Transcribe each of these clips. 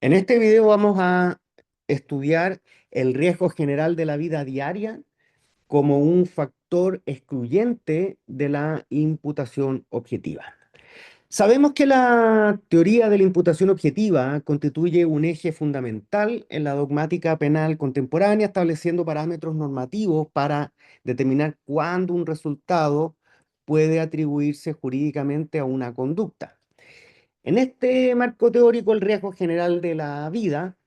En este video vamos a estudiar el riesgo general de la vida diaria como un factor excluyente de la imputación objetiva. Sabemos que la teoría de la imputación objetiva constituye un eje fundamental en la dogmática penal contemporánea, estableciendo parámetros normativos para determinar cuándo un resultado puede atribuirse jurídicamente a una conducta. En este marco teórico, el riesgo general de la vida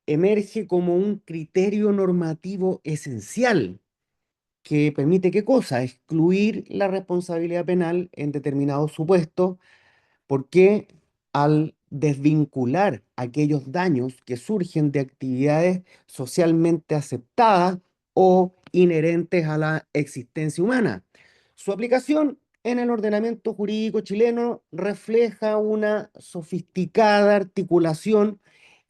emerge como un criterio normativo esencial que permite, ¿qué cosa? Excluir la responsabilidad penal en determinados supuestos, porque al desvincular aquellos daños que surgen de actividades socialmente aceptadas o inherentes a la existencia humana. Su aplicación en el ordenamiento jurídico chileno refleja una sofisticada articulación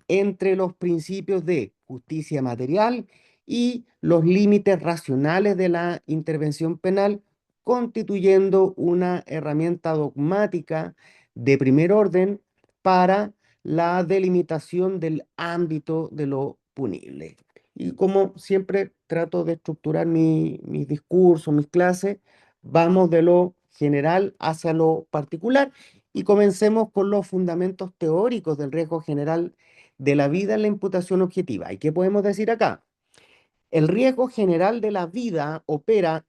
entre los principios de justicia material y los límites racionales de la intervención penal, constituyendo una herramienta dogmática de primer orden para la delimitación del ámbito de lo punible. Y como siempre trato de estructurar mis discursos, mis clases, vamos de lo general hacia lo particular y comencemos con los fundamentos teóricos del riesgo general de la vida en la imputación objetiva. ¿Y qué podemos decir acá? El riesgo general de la vida opera,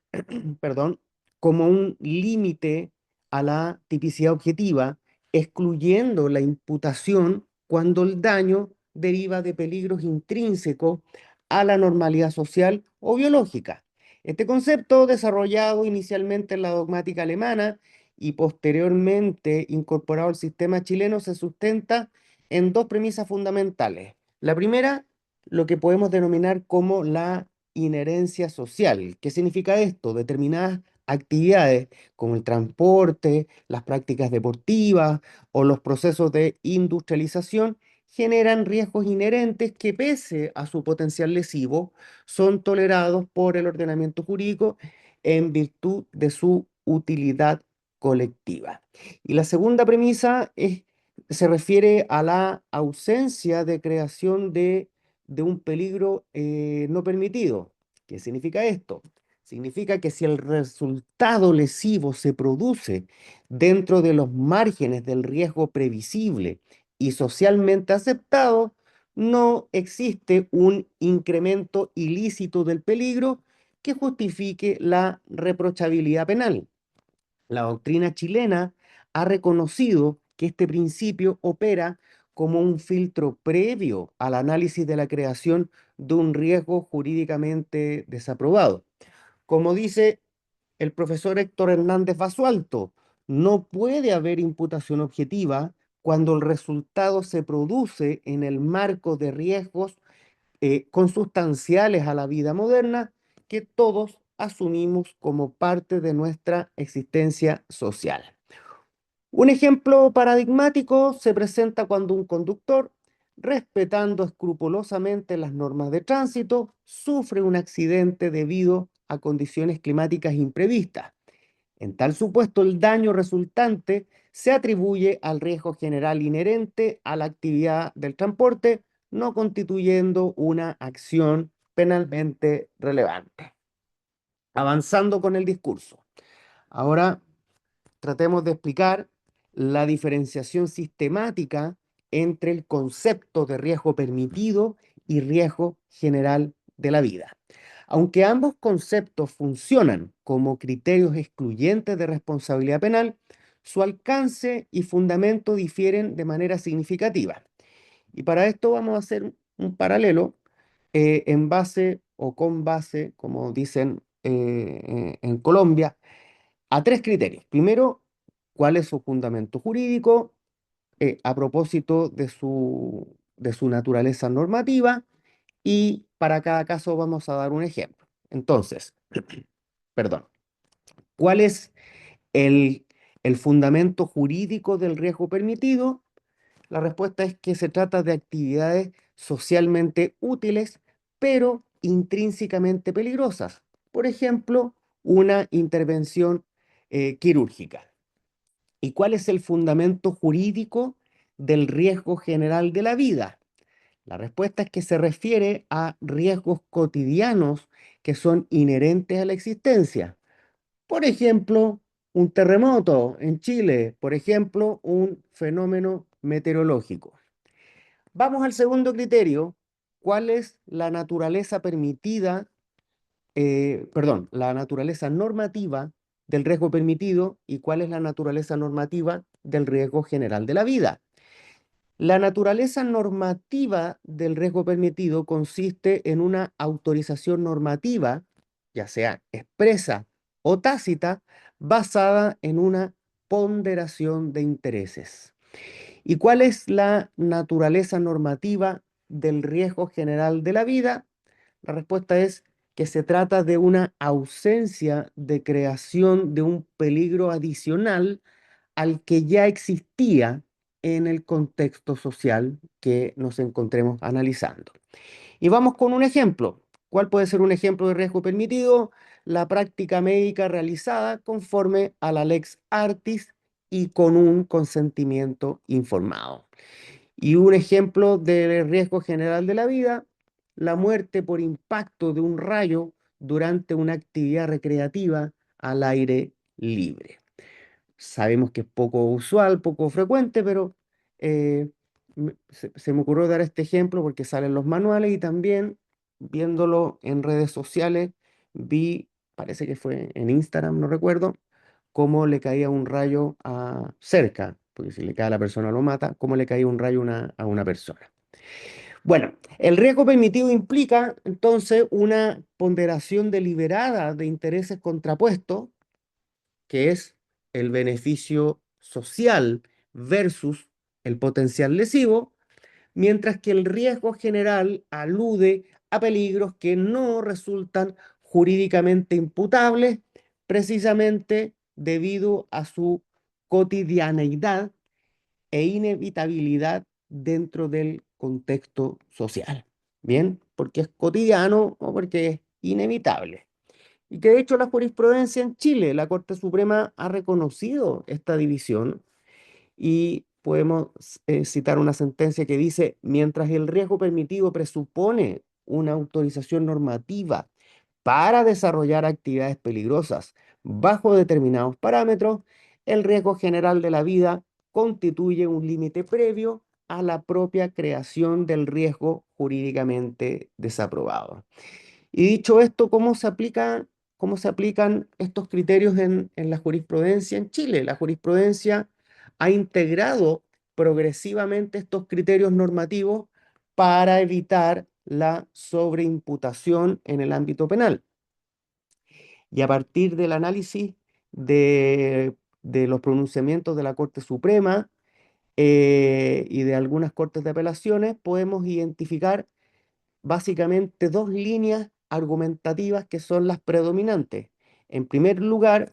perdón, como un límite a la tipicidad objetiva, excluyendo la imputación cuando el daño deriva de peligros intrínsecos a la normalidad social o biológica. Este concepto, desarrollado inicialmente en la dogmática alemana y posteriormente incorporado al sistema chileno, se sustenta en dos premisas fundamentales. La primera, lo que podemos denominar como la inherencia social. ¿Qué significa esto? Determinadas actividades como el transporte, las prácticas deportivas o los procesos de industrialización generan riesgos inherentes que, pese a su potencial lesivo, son tolerados por el ordenamiento jurídico en virtud de su utilidad colectiva. Y la segunda premisa se refiere a la ausencia de creación de un peligro no permitido. ¿Qué significa esto? Significa que si el resultado lesivo se produce dentro de los márgenes del riesgo previsible y socialmente aceptado, no existe un incremento ilícito del peligro que justifique la reprochabilidad penal. La doctrina chilena ha reconocido que este principio opera como un filtro previo al análisis de la creación de un riesgo jurídicamente desaprobado. Como dice el profesor Héctor Hernández Basualto, no puede haber imputación objetiva cuando el resultado se produce en el marco de riesgos consustanciales a la vida moderna que todos asumimos como parte de nuestra existencia social. Un ejemplo paradigmático se presenta cuando un conductor, respetando escrupulosamente las normas de tránsito, sufre un accidente debido a condiciones climáticas imprevistas. En tal supuesto, el daño resultante se atribuye al riesgo general inherente a la actividad del transporte, no constituyendo una acción penalmente relevante. Avanzando con el discurso. Ahora tratemos de explicar la diferenciación sistemática entre el concepto de riesgo permitido y riesgo general de la vida. Aunque ambos conceptos funcionan como criterios excluyentes de responsabilidad penal, su alcance y fundamento difieren de manera significativa. Y para esto vamos a hacer un paralelo en base o con base, como dicen en Colombia, a tres criterios. Primero, cuál es su fundamento jurídico a propósito de su naturaleza normativa, y para cada caso vamos a dar un ejemplo. Entonces, perdón, ¿cuál es el, el fundamento jurídico del riesgo permitido? La respuesta es que se trata de actividades socialmente útiles, pero intrínsecamente peligrosas. Por ejemplo, una intervención quirúrgica. ¿Y cuál es el fundamento jurídico del riesgo general de la vida? La respuesta es que se refiere a riesgos cotidianos que son inherentes a la existencia. Por ejemplo, un terremoto en Chile, por ejemplo, un fenómeno meteorológico. Vamos al segundo criterio. ¿Cuál es la naturaleza permitida, perdón, la naturaleza normativa del riesgo permitido y cuál es la naturaleza normativa del riesgo general de la vida? La naturaleza normativa del riesgo permitido consiste en una autorización normativa, ya sea expresa o tácita, basada en una ponderación de intereses. ¿Y cuál es la naturaleza normativa del riesgo general de la vida? La respuesta es que se trata de una ausencia de creación de un peligro adicional al que ya existía en el contexto social que nos encontremos analizando. Y vamos con un ejemplo. ¿Cuál puede ser un ejemplo de riesgo permitido? La práctica médica realizada conforme a la lex artis y con un consentimiento informado. Y un ejemplo de riesgo general de la vida, la muerte por impacto de un rayo durante una actividad recreativa al aire libre. Sabemos que es poco usual, poco frecuente, pero se me ocurrió dar este ejemplo porque salen los manuales y también viéndolo en redes sociales, vi, parece que fue en Instagram, no recuerdo, cómo le caía un rayo cerca, porque si le cae a la persona lo mata, cómo le caía un rayo a una persona. Bueno, el riesgo permitido implica entonces una ponderación deliberada de intereses contrapuestos que es el beneficio social versus el potencial lesivo, mientras que el riesgo general alude a peligros que no resultan jurídicamente imputables precisamente debido a su cotidianeidad e inevitabilidad dentro del contexto social. ¿Bien? Porque es cotidiano o porque es inevitable. Y que de hecho la jurisprudencia en Chile, la Corte Suprema ha reconocido esta división y podemos citar una sentencia que dice, mientras el riesgo permitido presupone una autorización normativa para desarrollar actividades peligrosas bajo determinados parámetros, el riesgo general de la vida constituye un límite previo a la propia creación del riesgo jurídicamente desaprobado. Y dicho esto, cómo se aplican estos criterios en la jurisprudencia en Chile? La jurisprudencia ha integrado progresivamente estos criterios normativos para evitar la sobreimputación en el ámbito penal. Y a partir del análisis de los pronunciamientos de la Corte Suprema y de algunas cortes de apelaciones, podemos identificar básicamente dos líneas argumentativas que son las predominantes. En primer lugar,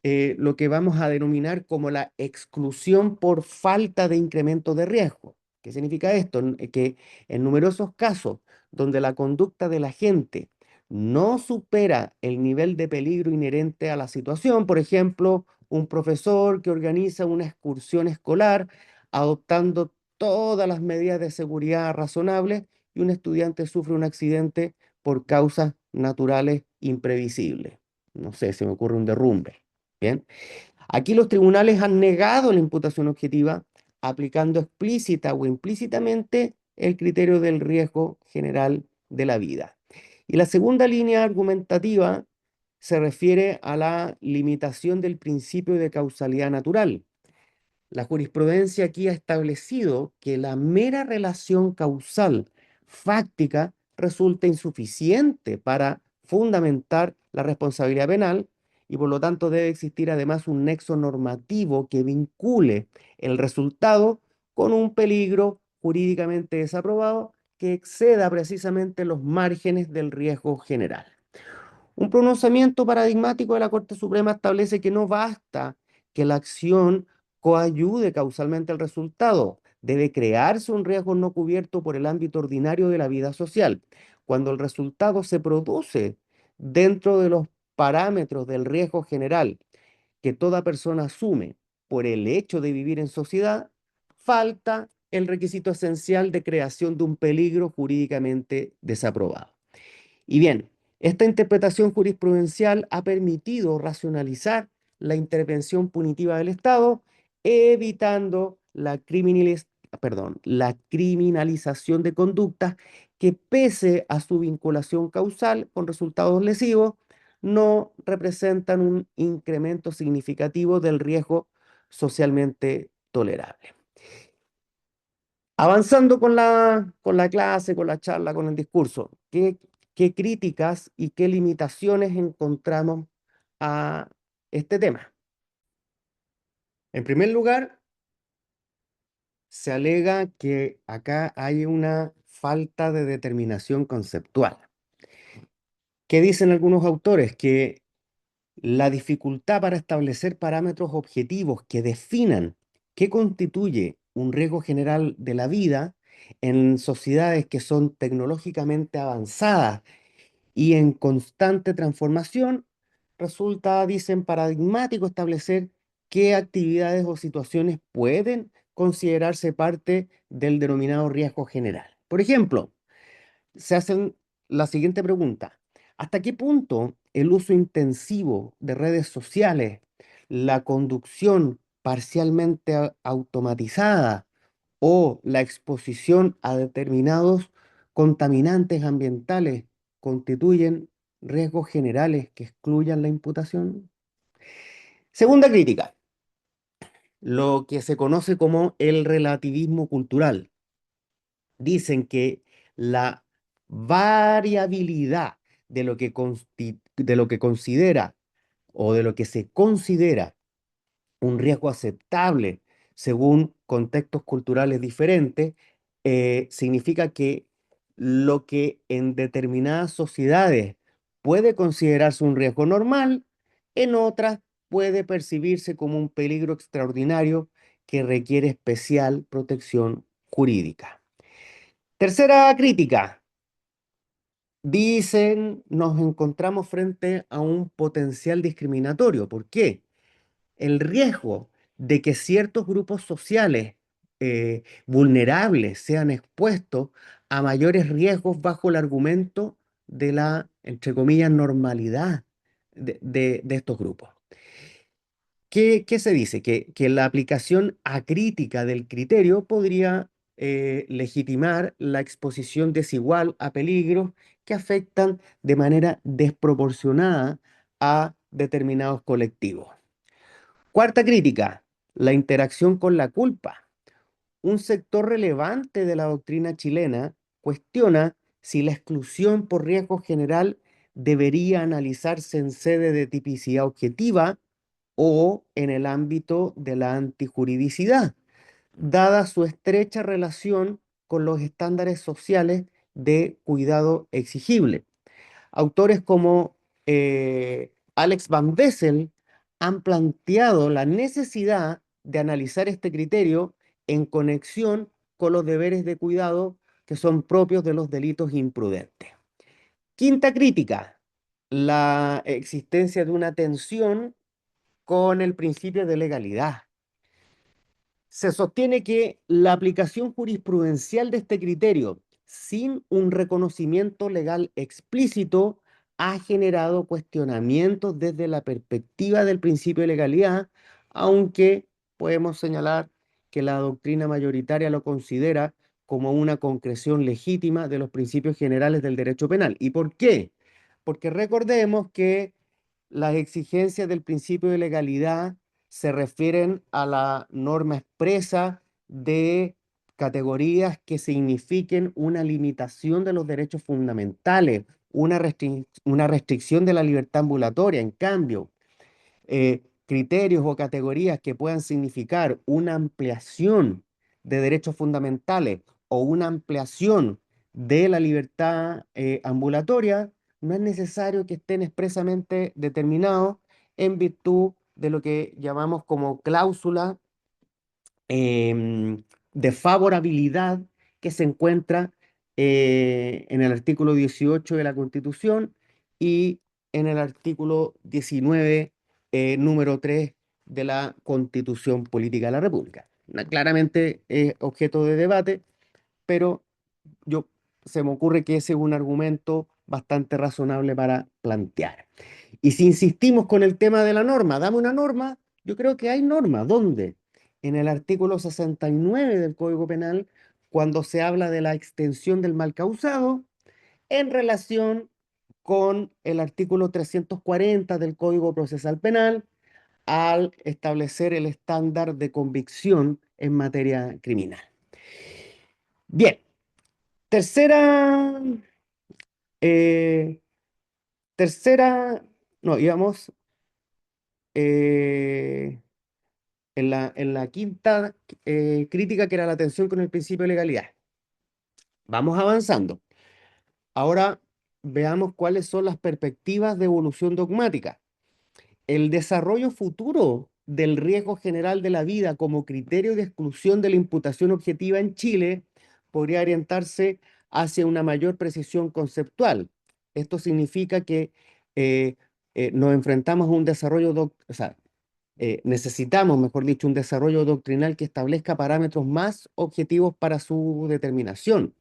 lo que vamos a denominar como la exclusión por falta de incremento de riesgo. ¿Qué significa esto? Que en numerosos casos donde la conducta de la gente no supera el nivel de peligro inherente a la situación, por ejemplo, un profesor que organiza una excursión escolar adoptando todas las medidas de seguridad razonables y un estudiante sufre un accidente por causas naturales imprevisibles. No sé, se me ocurre un derrumbe. Bien. Aquí los tribunales han negado la imputación objetiva, aplicando explícita o implícitamente el criterio del riesgo general de la vida. Y la segunda línea argumentativa se refiere a la limitación del principio de causalidad natural. La jurisprudencia aquí ha establecido que la mera relación causal fáctica resulta insuficiente para fundamentar la responsabilidad penal y por lo tanto debe existir además un nexo normativo que vincule el resultado con un peligro jurídicamente desaprobado que exceda precisamente los márgenes del riesgo general. Un pronunciamiento paradigmático de la Corte Suprema establece que no basta que la acción coayude causalmente al resultado. Debe crearse un riesgo no cubierto por el ámbito ordinario de la vida social. Cuando el resultado se produce dentro de los parámetros del riesgo general que toda persona asume por el hecho de vivir en sociedad, falta el requisito esencial de creación de un peligro jurídicamente desaprobado. Y bien, esta interpretación jurisprudencial ha permitido racionalizar la intervención punitiva del Estado, evitando la criminalización de conductas que, pese a su vinculación causal con resultados lesivos, no representan un incremento significativo del riesgo socialmente tolerable. Avanzando con la clase, con la charla, con el discurso, ¿qué críticas y qué limitaciones encontramos a este tema? En primer lugar, se alega que acá hay una falta de determinación conceptual. ¿Qué dicen algunos autores? Que la dificultad para establecer parámetros objetivos que definan qué constituye un riesgo general de la vida en sociedades que son tecnológicamente avanzadas y en constante transformación, resulta, dicen, paradigmático establecer qué actividades o situaciones pueden considerarse parte del denominado riesgo general. Por ejemplo, se hacen la siguiente pregunta: ¿hasta qué punto el uso intensivo de redes sociales, la conducción parcialmente automatizada o la exposición a determinados contaminantes ambientales constituyen riesgos generales que excluyan la imputación? Segunda crítica, lo que se conoce como el relativismo cultural. Dicen que la variabilidad de lo que considera o de lo que se considera un riesgo aceptable según contextos culturales diferentes, significa que lo que en determinadas sociedades puede considerarse un riesgo normal, en otras puede percibirse como un peligro extraordinario que requiere especial protección jurídica. Tercera crítica. Dicen, nos encontramos frente a un potencial discriminatorio. ¿Por qué? El riesgo de que ciertos grupos sociales vulnerables sean expuestos a mayores riesgos bajo el argumento de la, entre comillas, normalidad de estos grupos. ¿Qué se dice? Que la aplicación acrítica del criterio podría legitimar la exposición desigual a peligros que afectan de manera desproporcionada a determinados colectivos. Cuarta crítica, la interacción con la culpa. Un sector relevante de la doctrina chilena cuestiona si la exclusión por riesgo general debería analizarse en sede de tipicidad objetiva o en el ámbito de la antijuridicidad, dada su estrecha relación con los estándares sociales de cuidado exigible. Autores como Alex Van Wessel han planteado la necesidad de analizar este criterio en conexión con los deberes de cuidado que son propios de los delitos imprudentes. Quinta crítica, la existencia de una tensión con el principio de legalidad. Se sostiene que la aplicación jurisprudencial de este criterio, sin un reconocimiento legal explícito, ha generado cuestionamientos desde la perspectiva del principio de legalidad, aunque podemos señalar que la doctrina mayoritaria lo considera como una concreción legítima de los principios generales del derecho penal. ¿Y por qué? Porque recordemos que las exigencias del principio de legalidad se refieren a la norma expresa de categorías que signifiquen una limitación de los derechos fundamentales, una restricción de la libertad ambulatoria. En cambio, criterios o categorías que puedan significar una ampliación de derechos fundamentales o una ampliación de la libertad ambulatoria, no es necesario que estén expresamente determinados en virtud de lo que llamamos como cláusula de favorabilidad que se encuentra en el artículo 18 de la Constitución y en el artículo 19, número 3 de la Constitución Política de la República. claramente es objeto de debate, pero yo, se me ocurre que ese es un argumento bastante razonable para plantear. Y si insistimos con el tema de la norma, dame una norma, yo creo que hay norma. ¿Dónde? En el artículo 69 del Código Penal, cuando se habla de la extensión del mal causado en relación con el artículo 340 del Código Procesal Penal al establecer el estándar de convicción en materia criminal. Bien, tercera, eh, tercera, no, íbamos eh, en la quinta crítica, que era la tensión con el principio de legalidad. Vamos avanzando. Ahora veamos cuáles son las perspectivas de evolución dogmática. El desarrollo futuro del riesgo general de la vida como criterio de exclusión de la imputación objetiva en Chile podría orientarse hacia una mayor precisión conceptual. Esto significa que eh, nos enfrentamos a un desarrollo, o sea, necesitamos, mejor dicho, un desarrollo doctrinal que establezca parámetros más objetivos para su determinación.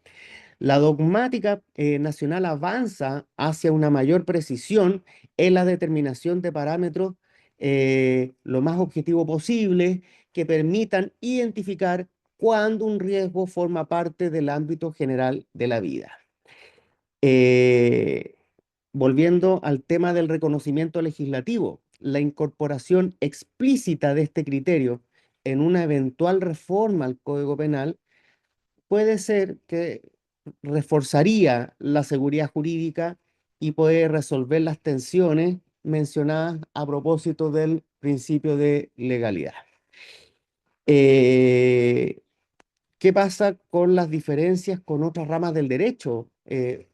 La dogmática nacional avanza hacia una mayor precisión en la determinación de parámetros lo más objetivo posible que permitan identificar cuándo un riesgo forma parte del ámbito general de la vida. Eh, Volviendo al tema del reconocimiento legislativo, la incorporación explícita de este criterio en una eventual reforma al Código Penal puede ser que reforzaría la seguridad jurídica y puede resolver las tensiones mencionadas a propósito del principio de legalidad. Eh, ¿Qué pasa con las diferencias con otras ramas del derecho?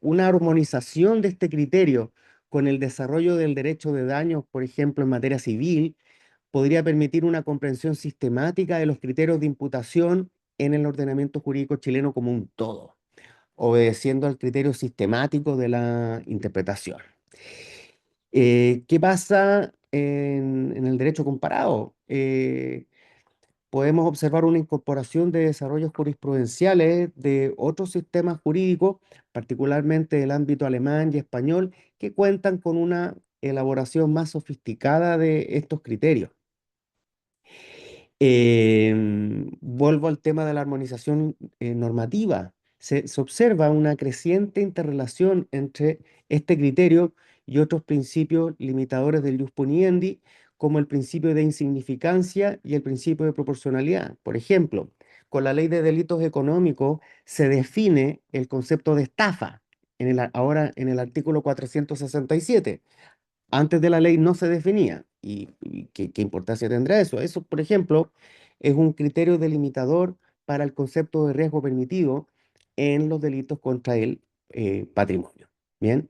Una armonización de este criterio con el desarrollo del derecho de daños, por ejemplo, en materia civil, podría permitir una comprensión sistemática de los criterios de imputación en el ordenamiento jurídico chileno como un todo, obedeciendo al criterio sistemático de la interpretación. ¿Qué pasa en el derecho comparado? Podemos observar una incorporación de desarrollos jurisprudenciales de otros sistemas jurídicos, particularmente del ámbito alemán y español, que cuentan con una elaboración más sofisticada de estos criterios. Vuelvo al tema de la armonización normativa. Se observa una creciente interrelación entre este criterio y otros principios limitadores del ius puniendi, como el principio de insignificancia y el principio de proporcionalidad. Por ejemplo, con la ley de delitos económicos se define el concepto de estafa, ahora en el artículo 467. Antes de la ley no se definía. ¿Y qué importancia tendrá eso? Eso, por ejemplo, es un criterio delimitador para el concepto de riesgo permitido en los delitos contra el patrimonio. Bien.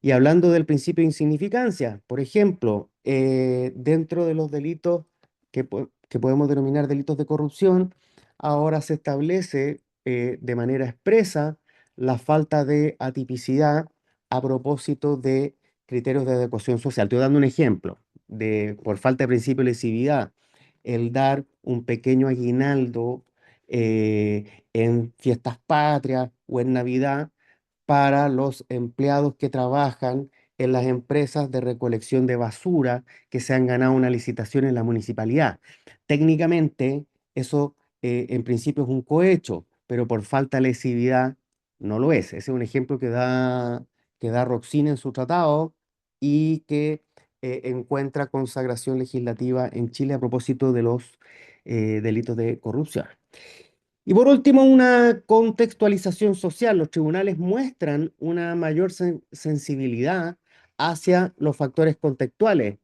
Y hablando del principio de insignificancia, por ejemplo, dentro de los delitos que podemos denominar delitos de corrupción, ahora se establece de manera expresa la falta de atipicidad a propósito de criterios de adecuación social. Estoy dando un ejemplo por falta de principio de lesividad, el dar un pequeño aguinaldo en fiestas patrias o en Navidad para los empleados que trabajan en las empresas de recolección de basura que se han ganado una licitación en la municipalidad. Técnicamente, eso en principio es un cohecho, pero por falta de lesividad no lo es. Ese es un ejemplo que da Roxin en su tratado y que encuentra consagración legislativa en Chile a propósito de los delitos de corrupción. Y por último, una contextualización social. Los tribunales muestran una mayor sensibilidad hacia los factores contextuales,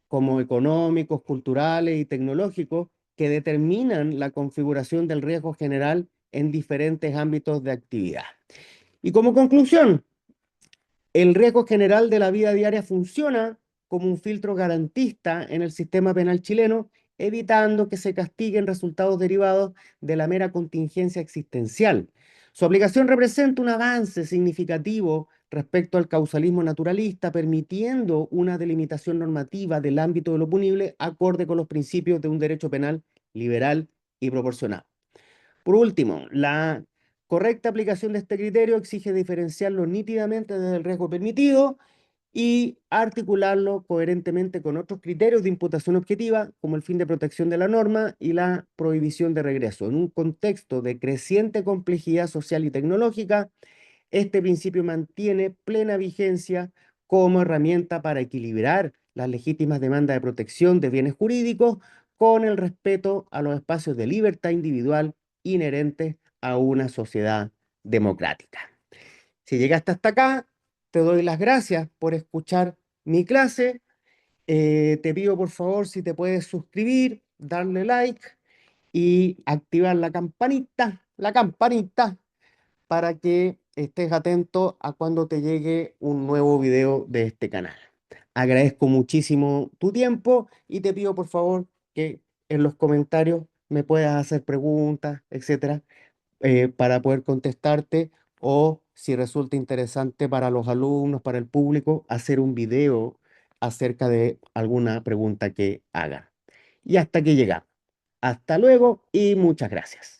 como económicos, culturales y tecnológicos, que determinan la configuración del riesgo general en diferentes ámbitos de actividad. Y como conclusión, el riesgo general de la vida diaria funciona como un filtro garantista en el sistema penal chileno, evitando que se castiguen resultados derivados de la mera contingencia existencial. Su aplicación representa un avance significativo respecto al causalismo naturalista, permitiendo una delimitación normativa del ámbito de lo punible acorde con los principios de un derecho penal liberal y proporcionado. Por último, la correcta aplicación de este criterio exige diferenciarlo nítidamente desde el riesgo permitido y articularlo coherentemente con otros criterios de imputación objetiva, como el fin de protección de la norma y la prohibición de regreso. En un contexto de creciente complejidad social y tecnológica, este principio mantiene plena vigencia como herramienta para equilibrar las legítimas demandas de protección de bienes jurídicos con el respeto a los espacios de libertad individual inherentes a una sociedad democrática. Si llegaste hasta acá, te doy las gracias por escuchar mi clase. Te pido por favor si te puedes suscribir, darle like y activar la campanita, para que estés atento a cuando te llegue un nuevo video de este canal. Agradezco muchísimo tu tiempo y te pido por favor que en los comentarios me puedas hacer preguntas, etcétera, para poder contestarte, o si resulta interesante para los alumnos, para el público, hacer un video acerca de alguna pregunta que hagan. Y hasta que llegamos. Hasta luego y muchas gracias.